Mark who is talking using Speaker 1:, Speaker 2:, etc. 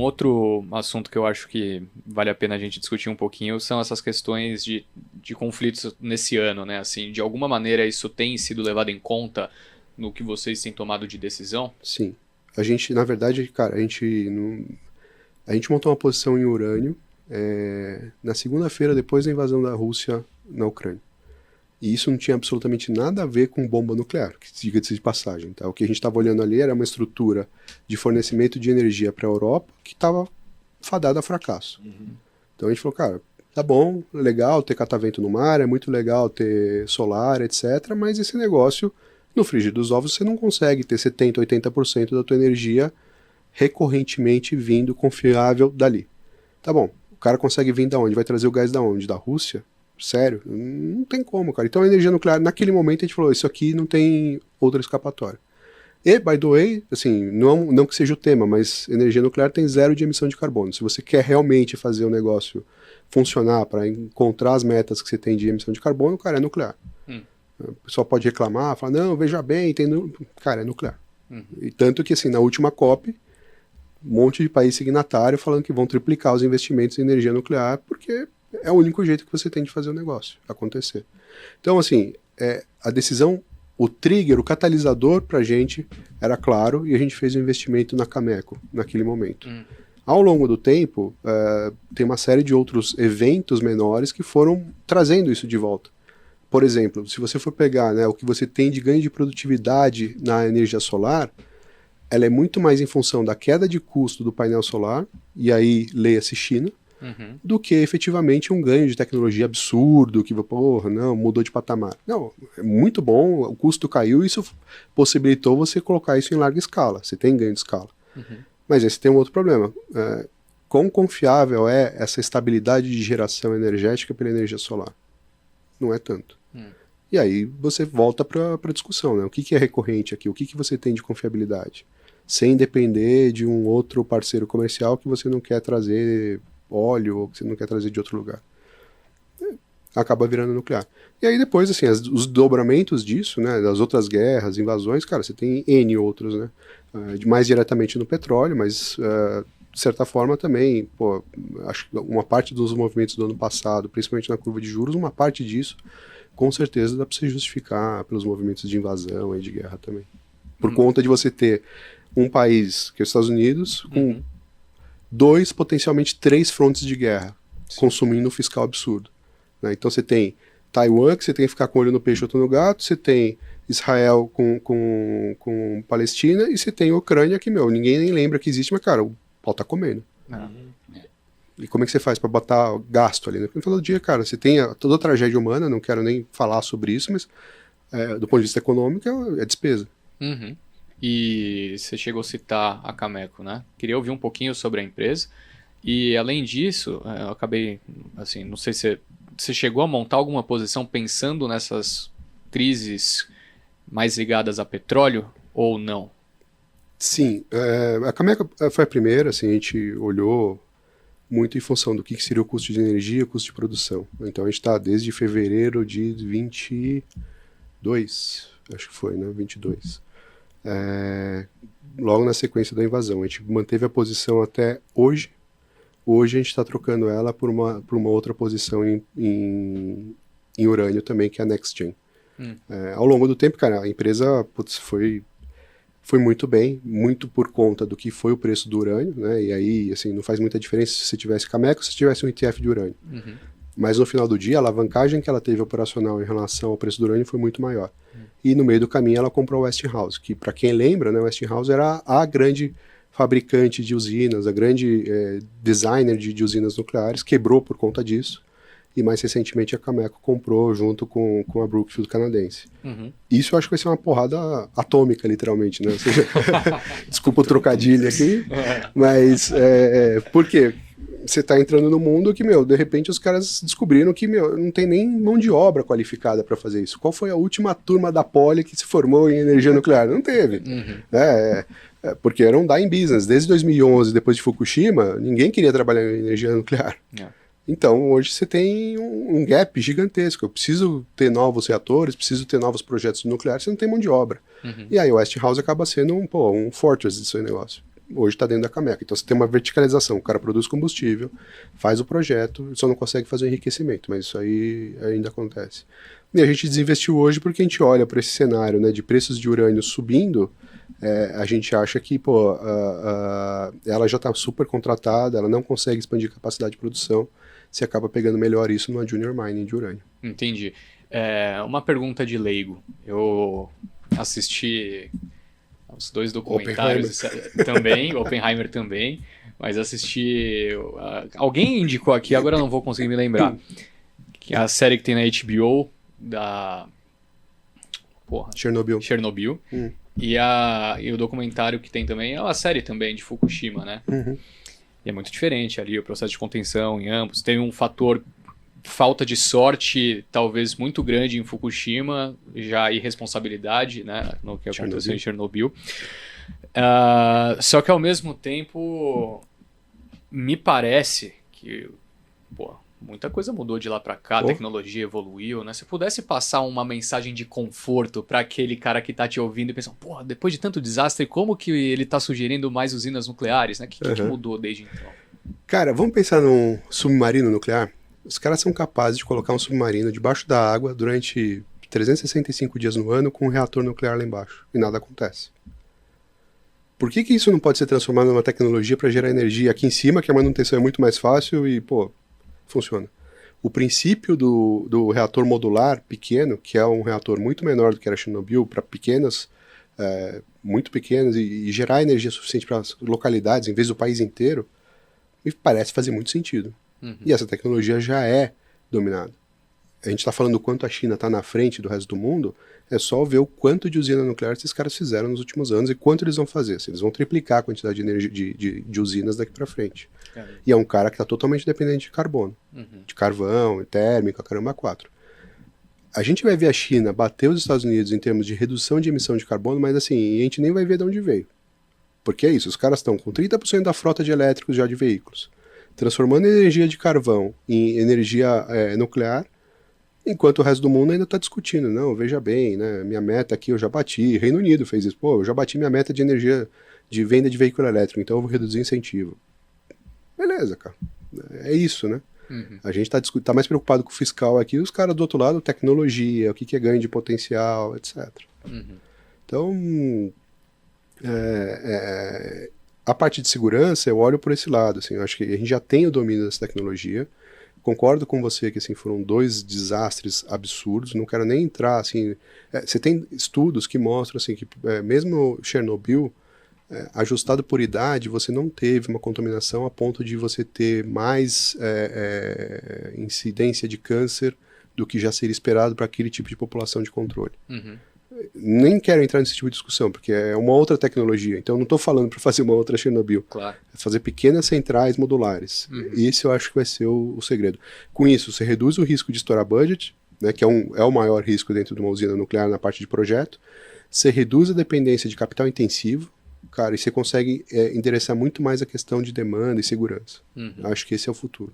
Speaker 1: outro assunto que eu acho que vale a pena a gente discutir um pouquinho são essas questões de conflitos nesse ano, né? Assim, de alguma maneira isso tem sido levado em conta no que vocês têm tomado de decisão?
Speaker 2: Sim. A gente, na verdade, cara, a gente montou uma posição em urânio na segunda-feira depois da invasão da Rússia na Ucrânia. E isso não tinha absolutamente nada a ver com bomba nuclear, que diga-se de passagem. Tá? O que a gente estava olhando ali era uma estrutura de fornecimento de energia para a Europa que estava fadada a fracasso. Então a gente falou, cara, tá bom, legal ter catavento no mar, é muito legal ter solar, etc. Mas esse negócio, no frigir dos ovos, você não consegue ter 70%, 80% da tua energia recorrentemente vindo confiável dali. Tá bom, o cara consegue vir da onde? Vai trazer o gás da onde? Da Rússia? Sério? Não tem como, cara. Então a energia nuclear, naquele momento a gente falou, isso aqui não tem outra escapatória. E, by the way, assim, não que seja o tema, mas energia nuclear tem zero de emissão de carbono. Se você quer realmente fazer o negócio funcionar para encontrar as metas que você tem de emissão de carbono, cara, é nuclear. O pessoal pode reclamar, falar, não, veja bem, cara, é nuclear. E tanto que, assim, na última COP, um monte de país signatário falando que vão triplicar os investimentos em energia nuclear, porque é o único jeito que você tem de fazer o negócio acontecer. Então, assim, a decisão, o trigger, o catalisador pra gente era claro, e a gente fez um investimento na Cameco naquele momento. Ao longo do tempo, tem uma série de outros eventos menores que foram trazendo isso de volta. Por exemplo, se você for pegar, né, o que você tem de ganho de produtividade na energia solar, ela é muito mais em função da queda de custo do painel solar, e aí leia-se China, do que efetivamente um ganho de tecnologia absurdo, que, porra, não, mudou de patamar. Não, é muito bom, o custo caiu e isso possibilitou você colocar isso em larga escala. Você tem ganho de escala. Mas aí você tem um outro problema. Quão confiável é essa estabilidade de geração energética pela energia solar? Não é tanto. E aí você volta para a discussão, né? O que é recorrente aqui? O que você tem de confiabilidade? Sem depender de um outro parceiro comercial que você não quer trazer óleo ou que você não quer trazer de outro lugar. Acaba virando nuclear. E aí depois, assim, os dobramentos disso, né, das outras guerras, invasões, cara, você tem N outros, né, mais diretamente no petróleo, mas de certa forma também, pô, acho que uma parte dos movimentos do ano passado, principalmente na curva de juros, uma parte disso, com certeza dá para se justificar pelos movimentos de invasão e de guerra também. Por conta de você ter um país, que é os Estados Unidos, com 2, potencialmente 3 frontes de guerra, consumindo um fiscal absurdo. Né? Então você tem Taiwan, que você tem que ficar com o olho no peixe e outro no gato, você tem Israel com Palestina, e você tem a Ucrânia, que, ninguém nem lembra que existe, mas, cara, o pau tá comendo. E como é que você faz para botar gasto ali? Né? Porque no final do dia, cara, você tem toda a tragédia humana, não quero nem falar sobre isso, mas do ponto de vista econômico é despesa.
Speaker 1: E você chegou a citar a Cameco, né? Queria ouvir um pouquinho sobre a empresa. E além disso, eu acabei, assim, não sei se você chegou a montar alguma posição pensando nessas crises mais ligadas a petróleo ou não?
Speaker 2: Sim, a Cameco foi a primeira, assim, a gente olhou muito em função do que seria o custo de energia e o custo de produção. Então a gente está desde fevereiro de 22, acho que foi, né? 22. Logo na sequência da invasão. A gente manteve a posição até hoje. Hoje a gente está trocando ela por uma outra posição em urânio também, que é a NextGen. Ao longo do tempo, cara, a empresa foi muito bem, muito por conta do que foi o preço do urânio, né? E aí, assim, não faz muita diferença se você tivesse Cameco ou se tivesse um ETF de urânio. Mas no final do dia, a alavancagem que ela teve operacional em relação ao preço do urânio foi muito maior. E no meio do caminho ela comprou a Westinghouse, que, para quem lembra, né, a Westinghouse era a grande fabricante de usinas, a grande designer de usinas nucleares, quebrou por conta disso. E mais recentemente a Cameco comprou junto com a Brookfield canadense. Isso eu acho que vai ser uma porrada atômica, literalmente, né? Ou seja, desculpa o trocadilho aqui, mas por quê? Você está entrando no mundo que, de repente os caras descobriram que, não tem nem mão de obra qualificada para fazer isso. Qual foi a última turma da Poli que se formou em energia nuclear? Não teve. Porque era um dying business. Desde 2011, depois de Fukushima, ninguém queria trabalhar em energia nuclear. Então, hoje você tem um gap gigantesco. Eu preciso ter novos reatores, preciso ter novos projetos nucleares, você não tem mão de obra. E aí o Westinghouse acaba sendo um fortress desse negócio. hoje está dentro da Cameco. Então você tem uma verticalização, o cara produz combustível, faz o projeto, só não consegue fazer o enriquecimento, mas isso aí ainda acontece. E a gente desinvestiu hoje porque a gente olha para esse cenário, né, de preços de urânio subindo, a gente acha que ela já está super contratada, ela não consegue expandir capacidade de produção, você acaba pegando melhor isso numa junior mining de urânio.
Speaker 1: Entendi. Uma pergunta de leigo. Eu assisti os 2 documentários também, Oppenheimer também, mas assisti... alguém indicou aqui, agora eu não vou conseguir me lembrar, que é a série que tem na HBO da... Chernobyl. E o documentário que tem também é uma série também de Fukushima, né?
Speaker 2: Uhum.
Speaker 1: E é muito diferente ali o processo de contenção em ambos. Tem um fator falta de sorte talvez muito grande em Fukushima, já irresponsabilidade, né, no que aconteceu em Chernobyl. Só que ao mesmo tempo me parece que muita coisa mudou de lá para cá, a tecnologia evoluiu, né? Se pudesse passar uma mensagem de conforto para aquele cara que tá te ouvindo e pensando, depois de tanto desastre, como que ele tá sugerindo mais usinas nucleares, né? O que mudou desde então?
Speaker 2: Cara, vamos pensar num submarino nuclear? Os caras são capazes de colocar um submarino debaixo da água durante 365 dias no ano com um reator nuclear lá embaixo, e nada acontece. Por que isso não pode ser transformado numa tecnologia para gerar energia aqui em cima, que a manutenção é muito mais fácil e, funciona? O princípio do reator modular pequeno, que é um reator muito menor do que era Chernobyl, para pequenas, muito pequenas, e gerar energia suficiente para as localidades, em vez do país inteiro, me parece fazer muito sentido. E essa tecnologia já é dominada. A gente está falando do quanto a China está na frente do resto do mundo, é só ver o quanto de usina nuclear esses caras fizeram nos últimos anos e quanto eles vão fazer. Eles vão triplicar a quantidade de energia de usinas daqui para frente. E é um cara que está totalmente dependente de carbono, de carvão, térmica, caramba, 4. A gente vai ver a China bater os Estados Unidos em termos de redução de emissão de carbono, mas assim, a gente nem vai ver de onde veio. Porque é isso, os caras estão com 30% da frota de elétricos já de veículos, transformando energia de carvão em energia nuclear, enquanto o resto do mundo ainda está discutindo. Não, veja bem, né, minha meta aqui eu já bati, Reino Unido fez isso, eu já bati minha meta de energia de venda de veículo elétrico, então eu vou reduzir incentivo. Beleza, cara, é isso, né? A gente tá mais preocupado com o fiscal aqui, os caras do outro lado, tecnologia, o que é ganho de potencial, etc. Então, a parte de segurança, eu olho por esse lado, assim, eu acho que a gente já tem o domínio dessa tecnologia. Concordo com você que assim, foram 2 desastres absurdos, não quero nem entrar, assim, você tem estudos que mostram assim, que mesmo Chernobyl, ajustado por idade, você não teve uma contaminação a ponto de você ter mais incidência de câncer do que já seria esperado para aquele tipo de população de controle. Nem quero entrar nesse tipo de discussão, porque é uma outra tecnologia, então eu não estou falando para fazer uma outra Chernobyl,
Speaker 1: claro.
Speaker 2: É fazer pequenas centrais modulares. Esse eu acho que vai ser o segredo. Com isso, você reduz o risco de estourar budget, né, que é o maior risco dentro de uma usina nuclear na parte de projeto, você reduz a dependência de capital intensivo, cara, e você consegue endereçar muito mais a questão de demanda e segurança. Acho que esse é o futuro.